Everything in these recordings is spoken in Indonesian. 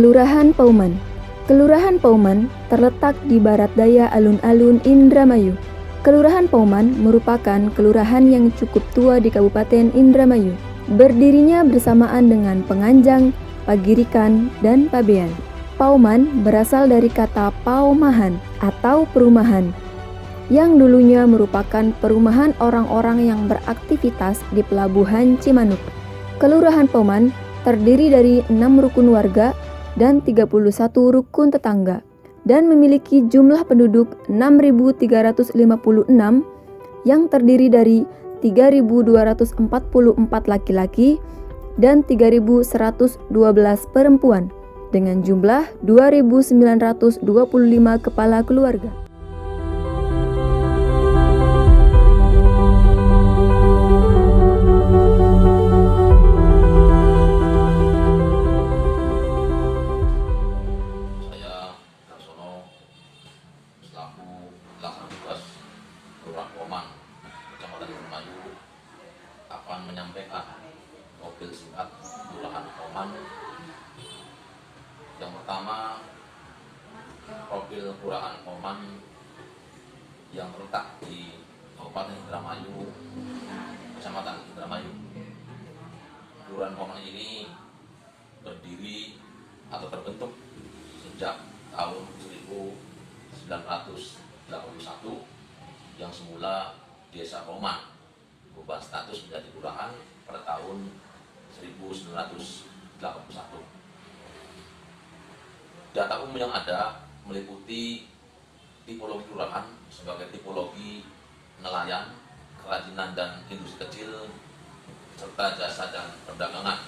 Kelurahan Pauman. Kelurahan Pauman terletak di barat daya alun-alun Indramayu. Kelurahan Pauman merupakan kelurahan yang cukup tua di Kabupaten Indramayu. Berdirinya bersamaan dengan Penganjang, Pagirikan, dan Pabean. Pauman berasal dari kata paumahan atau perumahan, yang dulunya merupakan perumahan orang-orang yang beraktivitas di Pelabuhan Cimanuk. Kelurahan Pauman terdiri dari 6 rukun warga dan 31 rukun tetangga dan memiliki jumlah penduduk 6.356 yang terdiri dari 3.244 laki-laki dan 3.112 perempuan dengan jumlah 2.925 kepala keluarga. Akan menyampaikan profil singkat Kelurahan Pauman. Yang pertama, profil Kelurahan Pauman yang terletak di Kabupaten Indramayu, Kecamatan Indramayu. Kelurahan Pauman ini berdiri atau terbentuk sejak tahun 1981 yang semula Desa Pauman, berubah status menjadi kelurahan pada tahun 1981. Data umum yang ada meliputi tipologi kelurahan sebagai tipologi nelayan, kerajinan dan industri kecil, serta jasa dan perdagangan.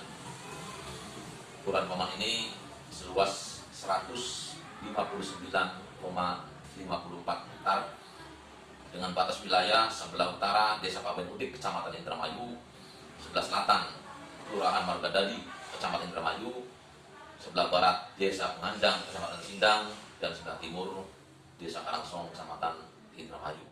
Kelurahan Pauman ini seluas 159,54 hektar dengan batas wilayah sebelah utara Desa Paben Udik, Kecamatan Indramayu, sebelah selatan Kelurahan Margadadi, Kecamatan Indramayu, sebelah barat Desa Penganjang, Kecamatan Sindang, dan sebelah timur Desa Karangsong, Kecamatan Indramayu.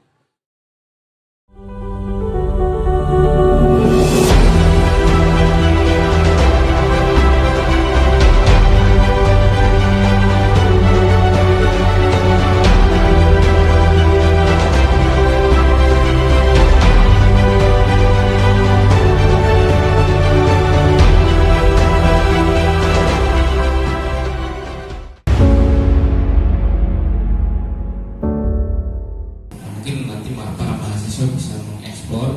Mungkin nanti para mahasiswa bisa mengeksplor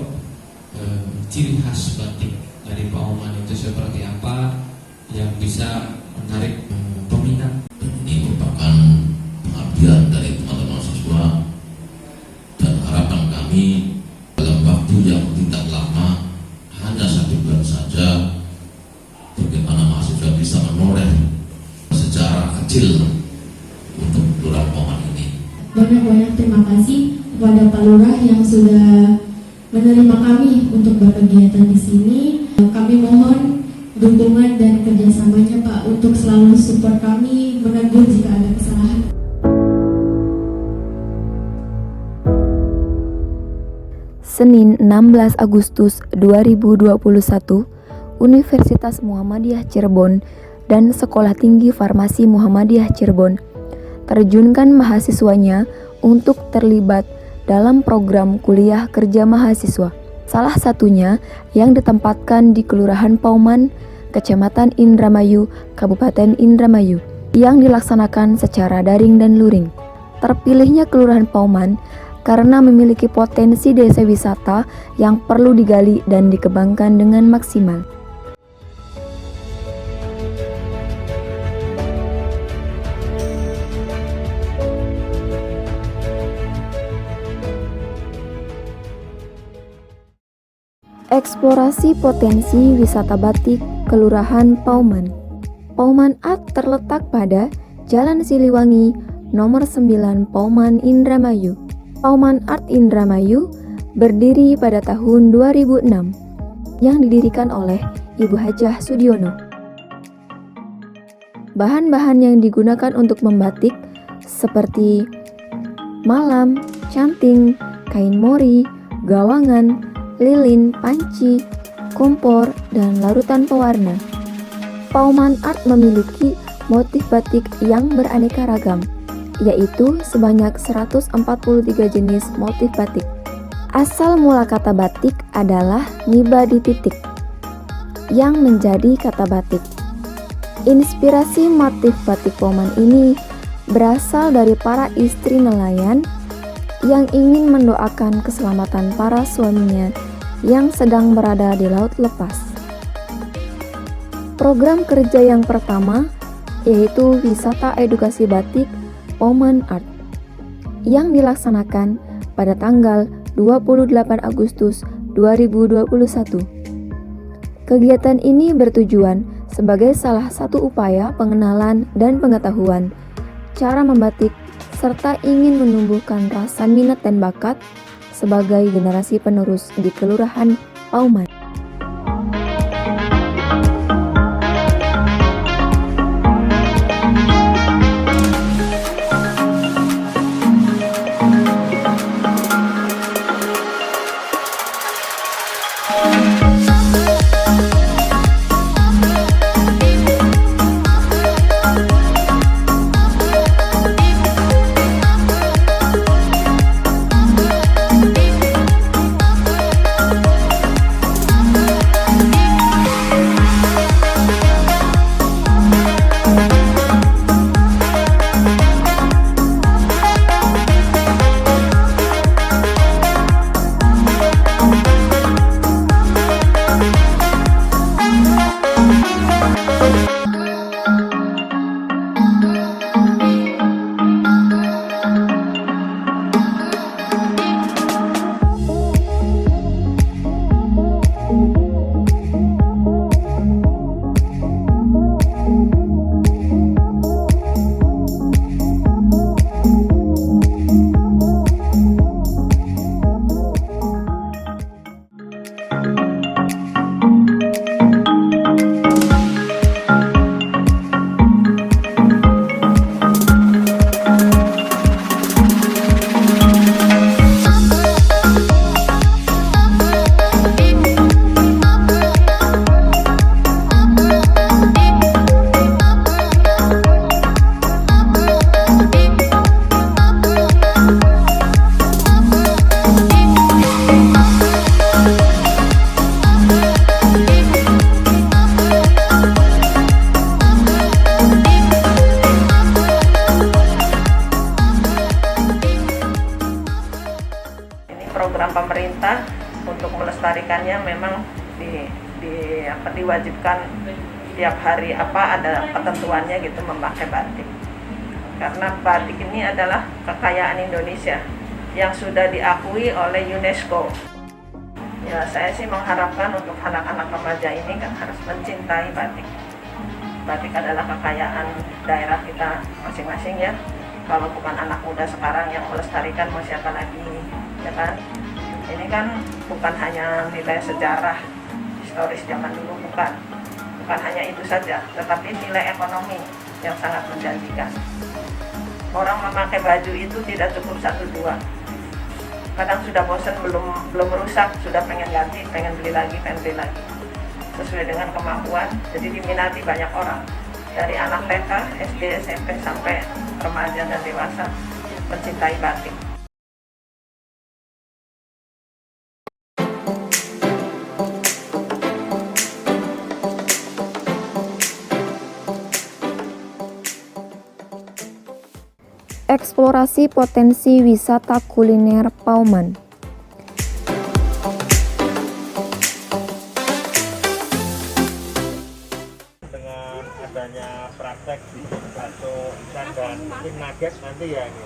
ciri khas batik dari Pauman itu seperti apa yang bisa menarik peminat. Ini merupakan pengabdian dari teman-teman mahasiswa dan harapan kami dalam waktu yang tidak lama, hanya 1 bulan saja, bagaimana mahasiswa bisa menoreh sejarah kecil untuk Kelurahan Pauman ini. Banyak-banyak terima kasih kepada Pak Lurah yang sudah menerima kami untuk berkegiatan di sini. Kami mohon dukungan dan kerjasamanya Pak untuk selalu support kami, menegur jika ada kesalahan. Senin 16 Agustus 2021, Universitas Muhammadiyah Cirebon dan Sekolah Tinggi Farmasi Muhammadiyah Cirebon terjunkan mahasiswanya untuk terlibat dalam program kuliah kerja mahasiswa. Salah satunya yang ditempatkan di Kelurahan Pauman, Kecamatan Indramayu, Kabupaten Indramayu, yang dilaksanakan secara daring dan luring. Terpilihnya Kelurahan Pauman karena memiliki potensi desa wisata yang perlu digali dan dikembangkan dengan maksimal. Eksplorasi potensi wisata batik Kelurahan Pauman. Pauman Art terletak pada Jalan Siliwangi, nomor 9 Pauman, Indramayu. Pauman Art Indramayu berdiri pada tahun 2006 yang didirikan oleh Ibu Hajah Sudiono. Bahan-bahan yang digunakan untuk membatik seperti malam, canting, kain mori, gawangan, lilin, panci, kompor, dan larutan pewarna. Pauman Art memiliki motif batik yang beraneka ragam, yaitu sebanyak 143 jenis motif batik. Asal mula kata batik adalah niba di titik, yang menjadi kata batik. Inspirasi motif batik Pauman ini berasal dari para istri nelayan yang ingin mendoakan keselamatan para suaminya yang sedang berada di laut lepas. Program kerja yang pertama yaitu wisata edukasi batik Pauman Art yang dilaksanakan pada tanggal 28 Agustus 2021. Kegiatan ini bertujuan sebagai salah satu upaya pengenalan dan pengetahuan cara membatik serta ingin menumbuhkan rasa minat dan bakat sebagai generasi penerus di Kelurahan Pauman. Program pemerintah untuk melestarikannya memang diwajibkan tiap hari ada ketentuannya gitu memakai batik. Karena batik ini adalah kekayaan Indonesia yang sudah diakui oleh UNESCO. Ya, saya sih mengharapkan untuk anak-anak remaja ini kan harus mencintai batik. Batik adalah kekayaan daerah kita masing-masing ya. Kalau bukan anak muda sekarang yang melestarikan, mau siapa lagi, ya kan? Ini kan bukan hanya nilai sejarah historis zaman dulu, bukan hanya itu saja, tetapi nilai ekonomi yang sangat menjanjikan. Orang memakai baju itu tidak cukup 1-2. Kadang sudah bosan, belum rusak, sudah pengen ganti, pengen beli lagi. Sesuai dengan kemampuan, jadi diminati banyak orang. Dari anak TK, SD, SMP, sampai remaja dan dewasa mencintai batik. Eksplorasi potensi wisata kuliner Pauman. Dengan adanya praktek bakso ikan dan mungkin nugget nanti ya ini.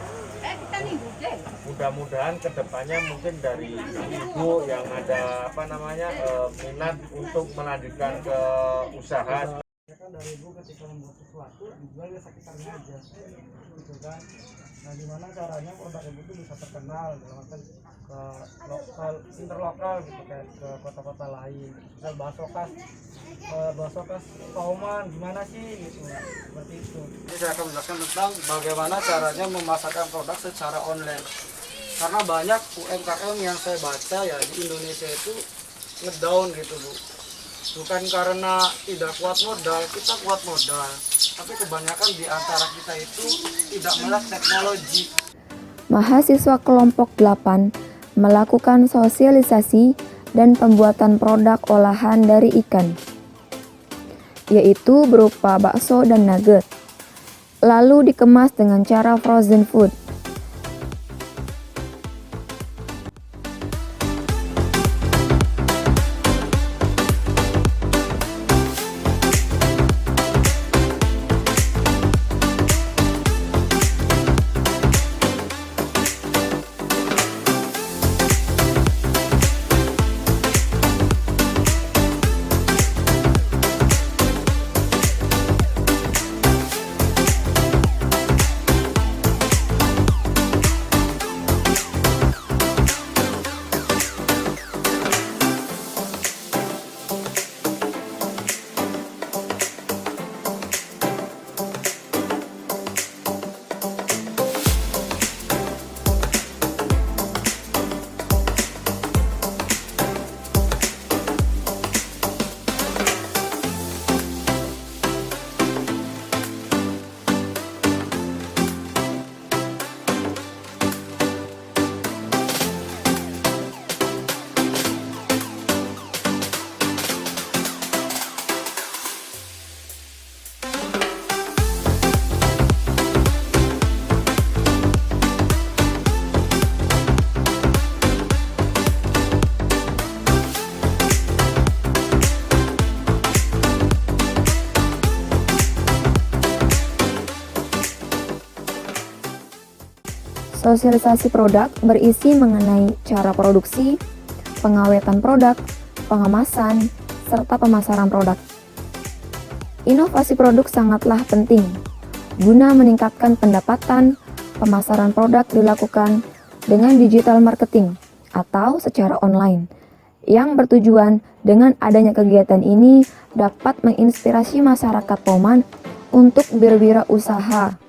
Mudah-mudahan kedepannya mungkin dari ibu yang ada minat untuk melanjutkan ke usaha. Dari ibu ketika membuat sesuatu dijual ya sekitarnya aja, gitu kan. Nah, gimana caranya produk ibu itu bisa terkenal dalam arti ke lokal, interlokal gitu, kayak ke kota-kota lain. Misal bakso khas Pauman gimana sih gitu, seperti itu. Jadi saya akan menjelaskan tentang bagaimana caranya memasarkan produk secara online. Karena banyak UMKM yang saya baca ya di Indonesia itu ngedown gitu Bu. Bukan karena tidak kuat modal, kita kuat modal. Tapi kebanyakan di antara kita itu tidak melek teknologi. Mahasiswa kelompok 8 melakukan sosialisasi dan pembuatan produk olahan dari ikan, yaitu berupa bakso dan nugget, lalu dikemas dengan cara frozen food. Sosialisasi produk berisi mengenai cara produksi, pengawetan produk, pengemasan, serta pemasaran produk. Inovasi produk sangatlah penting. Guna meningkatkan pendapatan, pemasaran produk dilakukan dengan digital marketing atau secara online, yang bertujuan dengan adanya kegiatan ini dapat menginspirasi masyarakat Pauman untuk berwirausaha.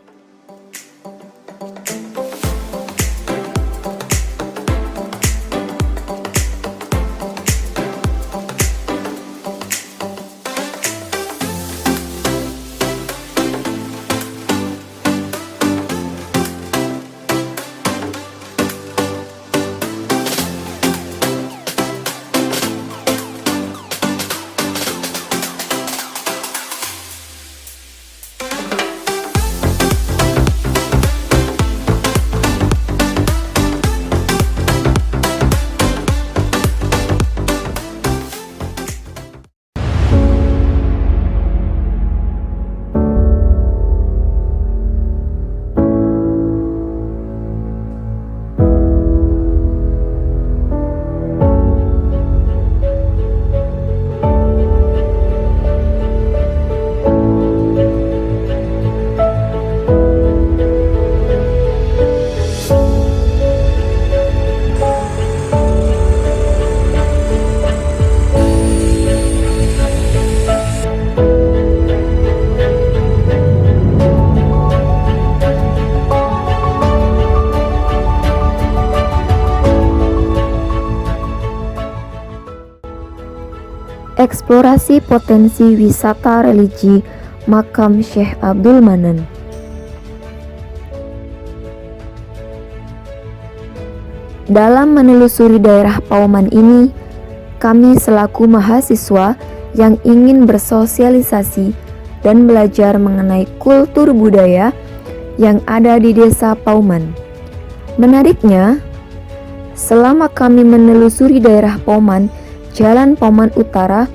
Eksplorasi potensi wisata religi Makam Syekh Abdul Manan. Dalam menelusuri daerah Pauman ini, kami selaku mahasiswa yang ingin bersosialisasi dan belajar mengenai kultur budaya yang ada di desa Pauman. Menariknya, selama kami menelusuri daerah Pauman, Jalan Pauman Utara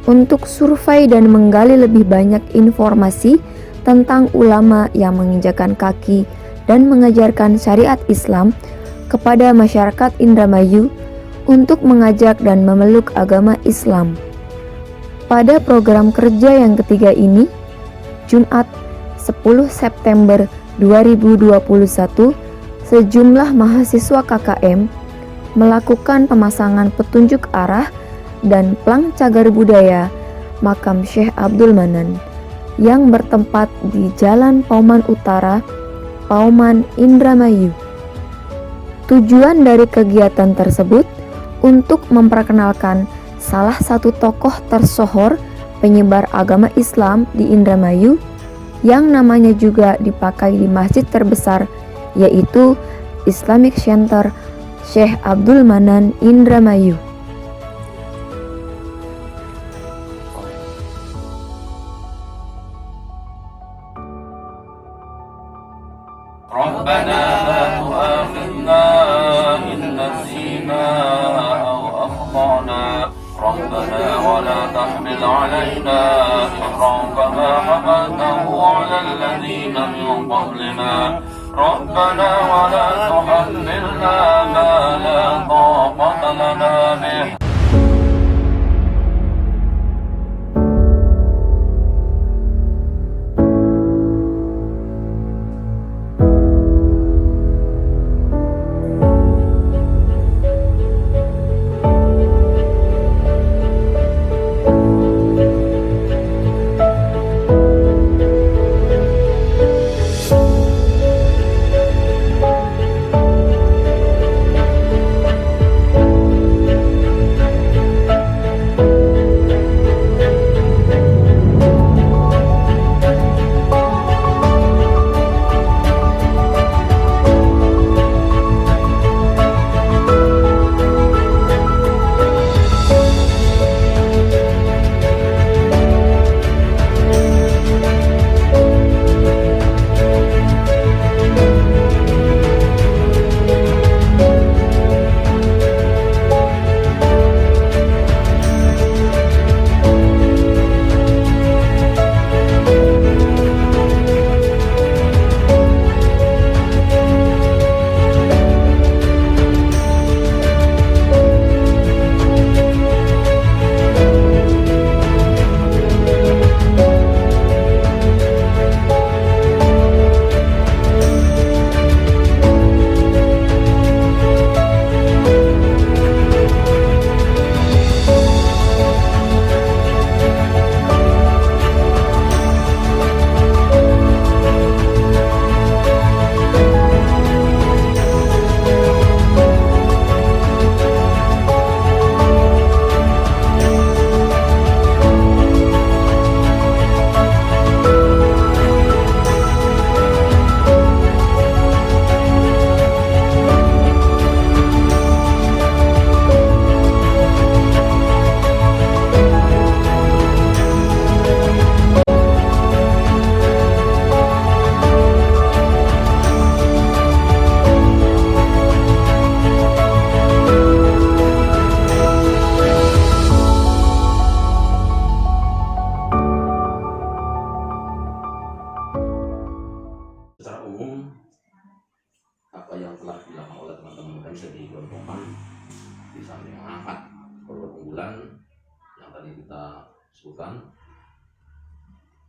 untuk survei dan menggali lebih banyak informasi tentang ulama yang menginjakan kaki dan mengajarkan syariat Islam kepada masyarakat Indramayu untuk mengajak dan memeluk agama Islam. Pada program kerja yang ketiga ini, Jumat 10 September 2021, sejumlah mahasiswa KKM melakukan pemasangan petunjuk arah dan plang cagar budaya Makam Syekh Abdul Manan yang bertempat di Jalan Pauman Utara, Pauman, Indramayu. Tujuan dari kegiatan tersebut untuk memperkenalkan salah satu tokoh tersohor penyebar agama Islam di Indramayu yang namanya juga dipakai di masjid terbesar, yaitu Islamic Center Syekh Abdul Manan Indramayu. ربنا لا تؤاخذنا إن نسينا أو أخطأنا ربنا ولا تحمل علينا إصرا كما حملته على الذين من قبلنا ربنا ولا تحملنا ما لا طاقة لنا به. Apa yang telah dilakukan oleh teman-teman MC di Gorpompan di samping mengangkat program unggulan yang tadi kita sebutkan,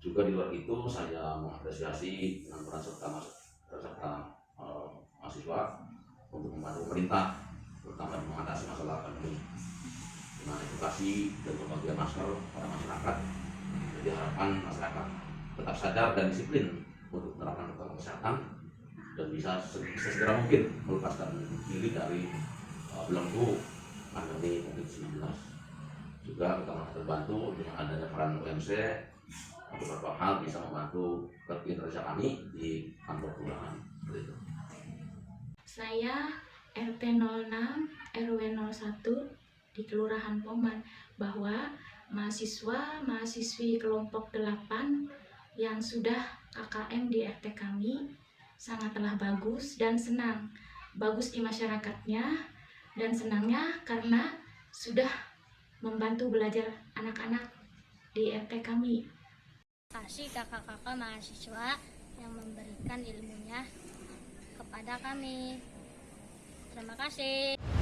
juga di luar itu saya mengapresiasi dengan peran serta mahasiswa untuk membantu pemerintah terutama di mengatasi masalah pandemi dengan edukasi dan pembagian masker pada masyarakat. Jadi harapan masyarakat tetap sadar dan disiplin untuk menerapkan protokol kesehatan dan bisa segera mungkin melepaskan diri dari belenggu pandemi COVID-19. Juga kita merasa terbantu dengan adanya peran UMC untuk beberapa hal bisa membantu kinerja kami di kantor kelurahan. Saya RT 06 RW 01 di Kelurahan Poman, bahwa mahasiswa-mahasiswi kelompok 8 yang sudah KKM di RT kami sangatlah bagus dan senang. Bagus di masyarakatnya dan senangnya karena sudah membantu belajar anak-anak di RT kami. Terima kasih kakak-kakak mahasiswa yang memberikan ilmunya kepada kami. Terima kasih.